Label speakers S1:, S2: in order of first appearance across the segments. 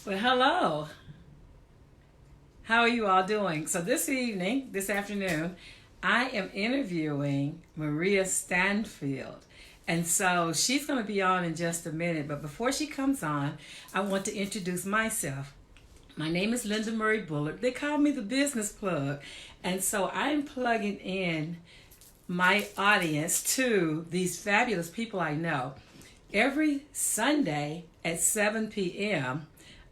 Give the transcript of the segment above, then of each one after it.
S1: Well, hello. How are you all doing? So this afternoon, I am interviewing Maria Stanfield. And so she's going to be on in just a minute. But before she comes on, I want to introduce myself. My name is Linda Murray Bullard. They call me the business plug. And so I'm plugging in my audience to these fabulous people I know. Every Sunday at 7 p.m.,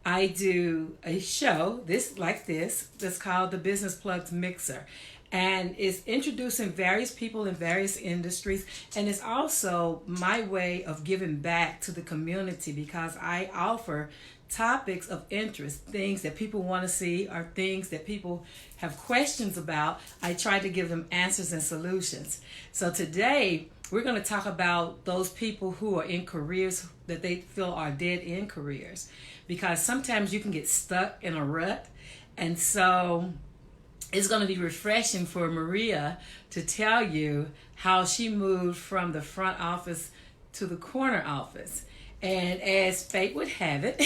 S1: I do a show that's called the Business Plugs Mixer. And it's introducing various people in various industries. And it's also my way of giving back to the community because I offer topics of interest, things that people want to see or things that people have questions about. I try to give them answers and solutions. So today we're going to talk about those people who are in careers that they feel are dead end careers because sometimes you can get stuck in a rut. And so it's going to be refreshing for Maria to tell you how she moved from the front office to the corner office. And as fate would have it,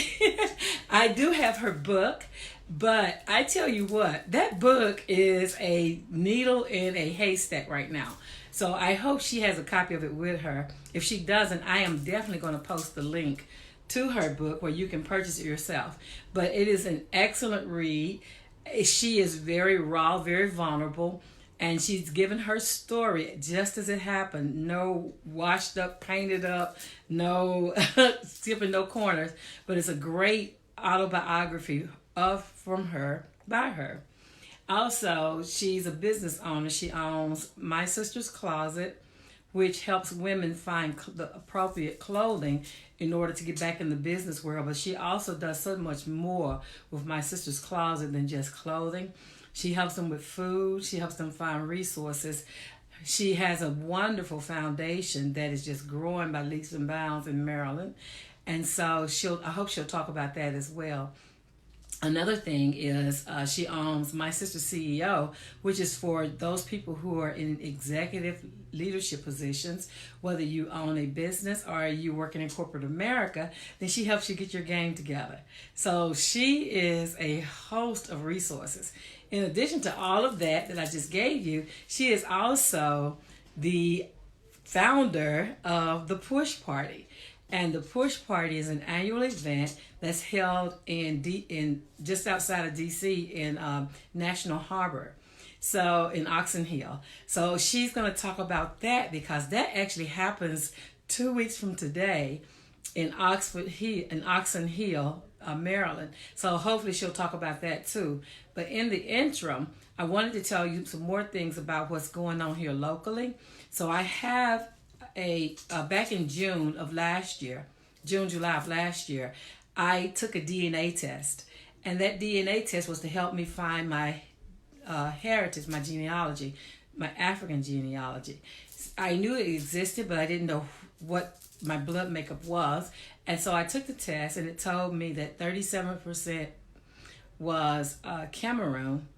S1: I do have her book, but I tell you what, that book is a needle in a haystack right now. So I hope she has a copy of it with her. If she doesn't, I am definitely going to post the link to her book where you can purchase it yourself. But it is an excellent read. She is very raw, very vulnerable, and she's given her story just as it happened. No washed up, painted up, no skipping no corners, but it's a great autobiography from her by her. Also, she's a business owner. She owns My Sister's Closet, which helps women find the appropriate clothing in order to get back in the business world. But she also does so much more with My Sister's Closet than just clothing. She helps them with food. She helps them find resources. She has a wonderful foundation that is just growing by leaps and bounds in Maryland. And so I hope she'll talk about that as well. Another thing is she owns My Sister CEO, which is for those people who are in executive leadership positions. Whether you own a business or you working in corporate America, then she helps you get your game together. So she is a host of resources. In addition to all of that I just gave you, she is also the founder of the Push Party. And the Push Party is an annual event that's held in just outside of DC in National Harbor, so in Oxon Hill. So she's going to talk about that because that actually happens 2 weeks from today in Oxon Hill, Maryland. So hopefully she'll talk about that too. But in the interim, I wanted to tell you some more things about what's going on here locally. So I have back in June, July of last year, I took a DNA test. And that DNA test was to help me find my heritage, my genealogy, my African genealogy. I knew it existed, but I didn't know what my blood makeup was. And so I took the test, and it told me that 37% was Cameroon.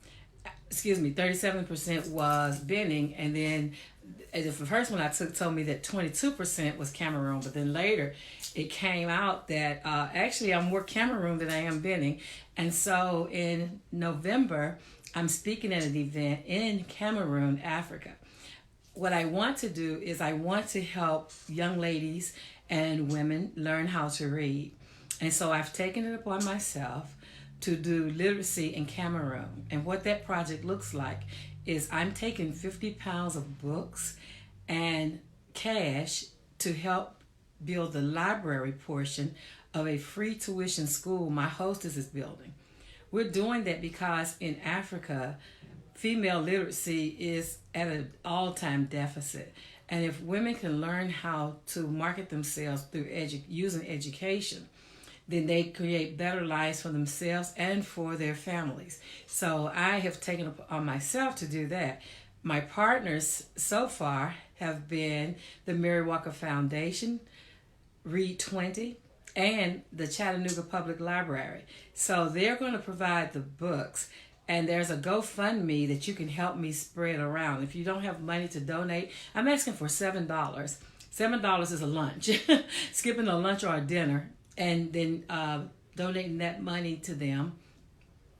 S1: 37% was Benin, and then the first one I took told me that 22% was Cameroon, but then later it came out that actually I'm more Cameroon than I am Benin. And so in November, I'm speaking at an event in Cameroon, Africa. What I want to do is I want to help young ladies and women learn how to read. And so I've taken it upon myself to do literacy in Cameroon. And what that project looks like is I'm taking 50 pounds of books and cash to help build the library portion of a free tuition school my hostess is building. We're doing that because in Africa, female literacy is at an all-time deficit. And if women can learn how to market themselves through using education, then they create better lives for themselves and for their families. So I have taken it on myself to do that. My partners so far have been the Mary Walker Foundation, Read 20, and the Chattanooga Public Library. So they're going to provide the books. And there's a GoFundMe that you can help me spread around. If you don't have money to donate, I'm asking for $7. $7 is a lunch, skipping a lunch or a dinner. And then donating that money to them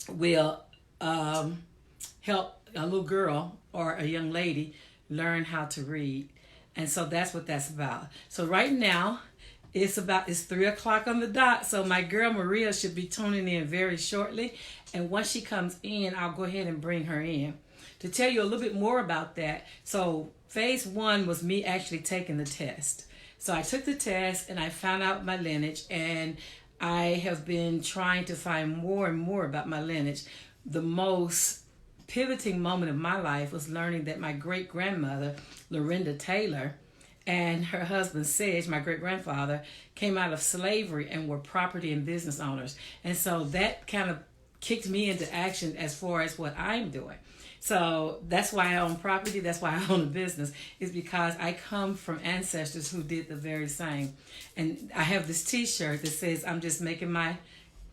S1: will help a little girl or a young lady learn how to read. And so that's what that's about. So right now, it's 3 o'clock on the dot. So my girl Maria should be tuning in very shortly. And once she comes in, I'll go ahead and bring her in. To tell you a little bit more about that, so phase one was me actually taking the test. So I took the test and I found out my lineage, and I have been trying to find more and more about my lineage. The most pivoting moment of my life was learning that my great grandmother, Lorinda Taylor, and her husband Sedge, my great grandfather, came out of slavery and were property and business owners. And so that kind of kicked me into action as far as what I'm doing. So that's why I own property. That's why I own a business, is because I come from ancestors who did the very same. And I have this t-shirt that says, I'm just making my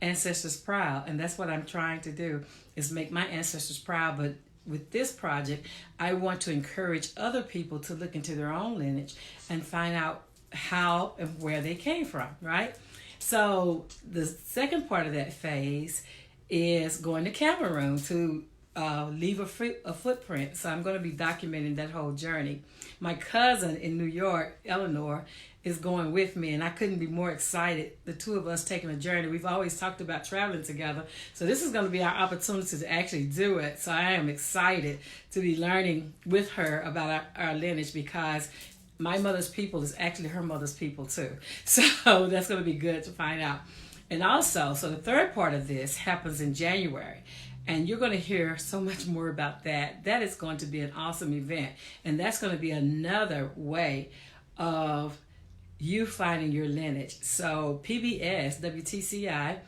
S1: ancestors proud. And that's what I'm trying to do, is make my ancestors proud. But with this project, I want to encourage other people to look into their own lineage and find out how and where they came from, right? So the second part of that phase is going to Cameroon to leave a footprint. So I'm going to be documenting that whole journey. My cousin in New York, Eleanor, is going with me, and I couldn't be more excited. The two of us taking a journey. We've always talked about traveling together, so this is going to be our opportunity to actually do it. So I am excited to be learning with her about our lineage, because my mother's people is actually her mother's people too. So that's going to be good to find out. And also, so the third part of this happens in January. And you're going to hear so much more about that. That is going to be an awesome event. And that's going to be another way of you finding your lineage. So PBS, WTCI,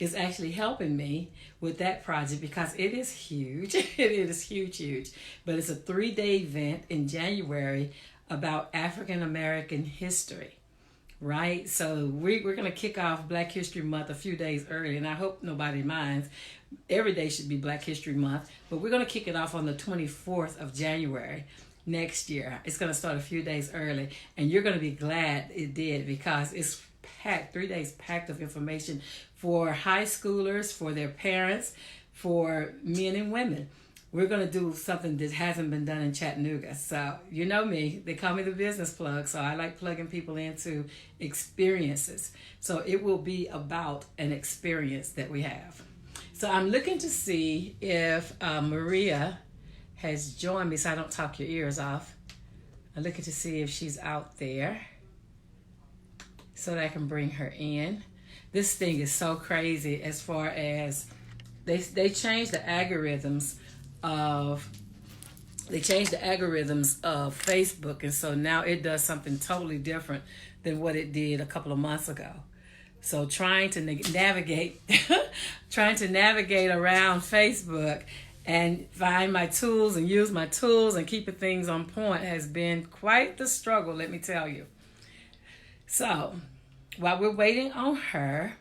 S1: is actually helping me with that project, because it is huge. It is huge. But it's a 3-day event in January about African American history. Right? So we're going to kick off Black History Month a few days early, and I hope nobody minds. Every day should be Black History Month, but we're going to kick it off on the 24th of January next year. It's going to start a few days early, and you're going to be glad it did, because it's packed, 3 days packed of information for high schoolers, for their parents, for men and women. We're going to do something that hasn't been done in Chattanooga. So, you know me, they call me the business plug, so I like plugging people into experiences. So it will be about an experience that we have. So I'm looking to see if Maria has joined me, so I don't talk your ears off. I'm looking to see if she's out there so that I can bring her in. This thing is so crazy as far as they changed the algorithms of Facebook, and so now it does something totally different than what it did a couple of months ago. So trying to navigate around Facebook and find my tools and use my tools and keeping things on point has been quite the struggle, let me tell you. So while we're waiting on her,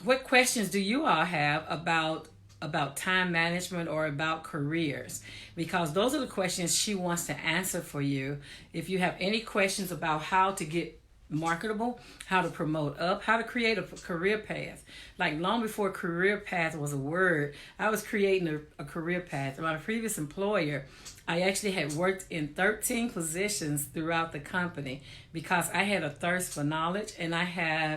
S1: what questions do you all have about time management or about careers? Because those are the questions she wants to answer for you. If you have any questions about how to get marketable, how to promote up, how to create a career path. Like long before career path was a word, I was creating a career path. My previous employer, I actually had worked in 13 positions throughout the company, because I had a thirst for knowledge, and I had